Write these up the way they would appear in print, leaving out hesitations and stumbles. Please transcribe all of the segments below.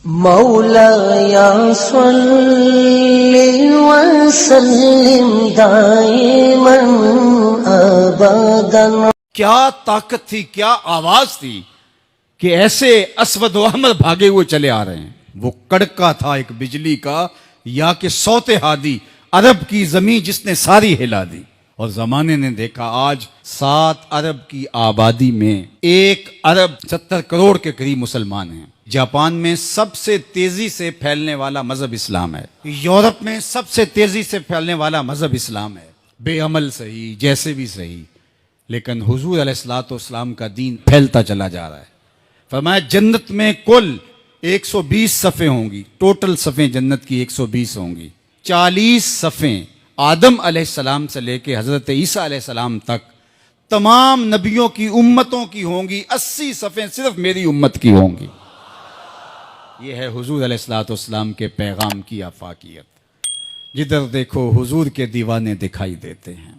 मौलाया सल्लि व सल्लिम दाइमन अबदन। क्या ताकत थी, क्या आवाज थी कि ऐसे असवद व अहमर भागे हुए चले आ रहे हैं। वो कड़का था एक बिजली का, या कि सौते हादी अरब की जमीन जिसने सारी हिला दी। और जमाने ने देखा आज 7 अरब की आबादी में 1 अरब 70 करोड़ के करीब मुसलमान हैं। जापान में सबसे तेजी से फैलने वाला मजहब इस्लाम है। यूरोप में सबसे तेजी से फैलने वाला मजहब इस्लाम है। बेअमल सही, जैसे भी सही, लेकिन हुजूर अलैहिस्सलाम का दीन फैलता चला जा रहा है। फरमाया जन्नत में कुल 120 सफ़े होंगी, टोटल सफ़े जन्नत की 120 होंगी। 40 सफ़े आदम अलैहिस्सलाम से लेके हज़रत ईसा अलैहिस्सलाम तक तमाम नबियों की उम्मतों की होंगी। 80 सफ़े सिर्फ मेरी उम्मत की होंगी। यह है हुजूर अलैहिस्सलाम के पैगाम की आफाकियत। जिधर देखो हुजूर के दीवाने दिखाई देते हैं।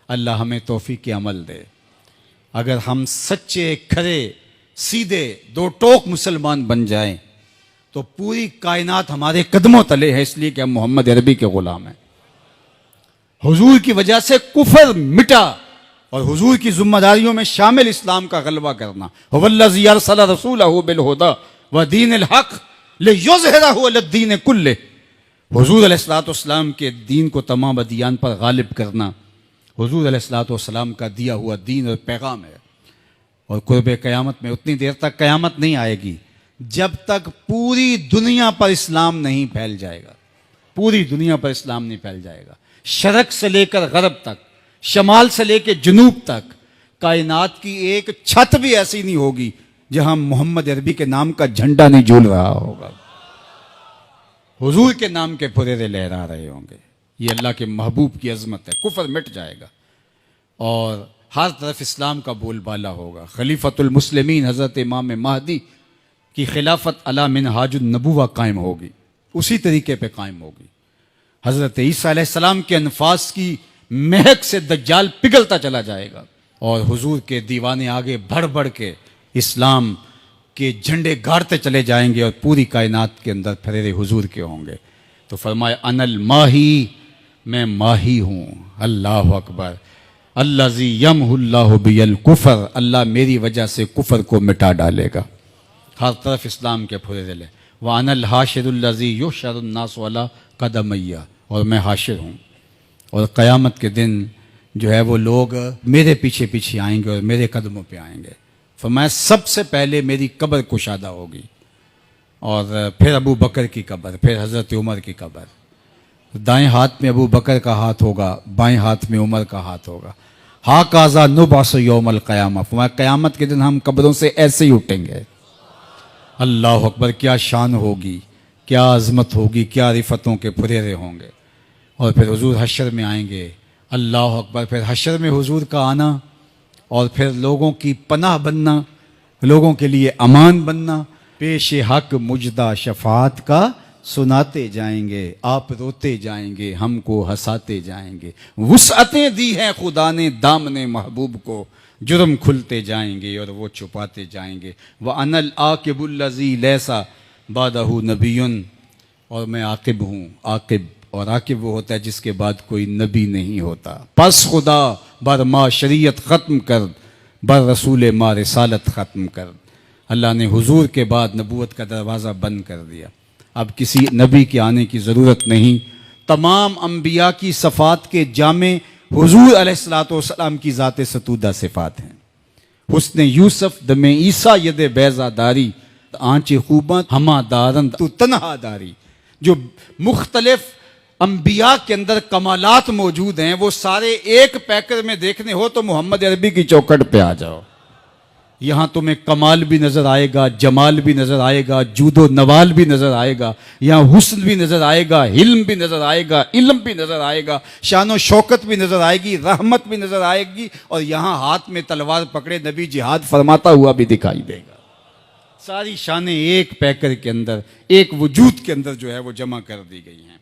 अल्लाह हमें तौफीक अमल दे। अगर हम सच्चे खरे सीधे 2 टोक मुसलमान बन जाएं तो पूरी कायनात हमारे कदमों तले है, इसलिए कि हम मोहम्मद अरबी के गुलाम हैं। हुजूर की वजह से कुफर मिटा और हुजूर की जिम्मेदारियों में शामिल इस्लाम का गलबा करना। हुवल्लज़ी अरसला रसूलहु बिल हुदा व दीनिल हक लियुज़हिरहु अलद्दीन कुल्लिह। हुजूर अलैहिस्सलाम के दीन को तमाम अदियान पर गालिब करना हुजूर अलैहिस्सलाम का दिया हुआ दीन और पैगाम है। और कुर्बे क़यामत में उतनी देर तक क़यामत नहीं आएगी जब तक पूरी दुनिया पर इस्लाम नहीं फैल जाएगा। पूरी दुनिया पर इस्लाम नहीं फैल जाएगा। शरक से लेकर गरब तक, शमाल से लेकर जुनूब तक कायनात की एक छत भी ऐसी नहीं होगी जहां मोहम्मद अरबी के नाम का झंडा नहीं झूल रहा होगा, हुजूर के नाम के फुरेरे लहरा रहे होंगे। ये अल्लाह के महबूब की अजमत है। कुफर मिट जाएगा और हर तरफ इस्लाम का बोलबाला होगा। खलीफतुल मुस्लिमीन हज़रत इमाम महदी की खिलाफत अला मिनहाजुन नबुवा कायम होगी, उसी तरीके पे कायम होगी। हज़रत ईसा अलैहिस्सलाम के अनफास की महक से दज्जाल पिघलता चला जाएगा और हुजूर के दीवाने आगे बढ़ बढ़ के इस्लाम के झंडे गाड़ते चले जाएंगे और पूरी कायनात के अंदर फरेरे हुजूर के होंगे। तो फरमाया अनल माही, मैं माही हूँ। अल्लाह अकबर। अल्लाज़ी यमहुल्लाहु बियल कुफर, अल्लाह मेरी वजह से कुफर को मिटा डालेगा। हर तरफ इस्लाम के फुरेरे ले। व अनल हाशिरुल्लज़ी युहशरुन्नासु अला कदमैया, और मैं हाशिर हूँ और क़यामत के दिन जो है वो लोग मेरे पीछे पीछे आएंगे और मेरे कदमों पे आएंगे। फरमाया सबसे पहले मेरी कब्र कुशादा होगी और फिर अबू बकर की कब्र, फिर हज़रत उमर की कब्र। दाएं हाथ में अबू बकर का हाथ होगा, बाएं हाथ में उमर का हाथ होगा। हा काज़ा नुबासु यौमल क़यामा, फरमाया क़यामत के दिन हम कब्रों से ऐसे ही उठेंगे। अल्लाह अकबर। क्या शान होगी, क्या अज़मत होगी, क्या रिफ़तों के फुरेरे होंगे। और फिर हुजूर हशर में आएंगे। अल्लाह अकबर। फिर हशर में हुजूर का आना और फिर लोगों की पनाह बनना, लोगों के लिए अमान बनना। पेश हक मुजदा शफात का सुनाते जाएंगे, आप रोते जाएंगे, हमको हंसाते जाएंगे। वुसअतें दी हैं खुदा ने दामने महबूब को, जुर्म खुलते जाएंगे और वो छुपाते जाएंगे। व अनल आकिबुल्लज़ी लैसा बादहु नबियुन, और मैं आकिब हूँ। आकिब, और आकिब वो होता है जिसके बाद कोई नबी नहीं होता। पस खुदा बर मा शरीयत ख़त्म कर, बर रसूल मा रिसालत ख़त्म कर। अल्लाह ने हुजूर के बाद नबूवत का दरवाज़ा बंद कर दिया। अब किसी नबी के आने की ज़रूरत नहीं। तमाम अम्बिया की सफ़ात के जामे हुजूर अलैहिस्सलाम की ज़ात सतूदा सिफ़ात हैं। हुस्न यूसुफ दमे ईसा यद बैज़ादारी, आँच खूबत हमा दारन तू तनहा दारी। जो मुख्तलिफ अम्बिया के अंदर कमालात मौजूद हैं वो सारे एक पैकर में देखने हो तो मोहम्मद अरबी की चौखट पे आ जाओ। यहाँ तुम्हें कमाल भी नज़र आएगा, जमाल भी नज़र आएगा, जूदो नवाल भी नज़र आएगा। यहाँ हुस्न भी नज़र आएगा, हिल्म भी नज़र आएगा, इल्म भी नज़र आएगा, शानो शौकत भी नज़र आएगी, रहमत भी नज़र आएगी। और यहाँ हाथ में तलवार पकड़े नबी जिहाद फरमाता हुआ भी दिखाई देगा। सारी शानें एक पैकर के अंदर, एक वजूद के अंदर जो है वो जमा कर दी गई हैं।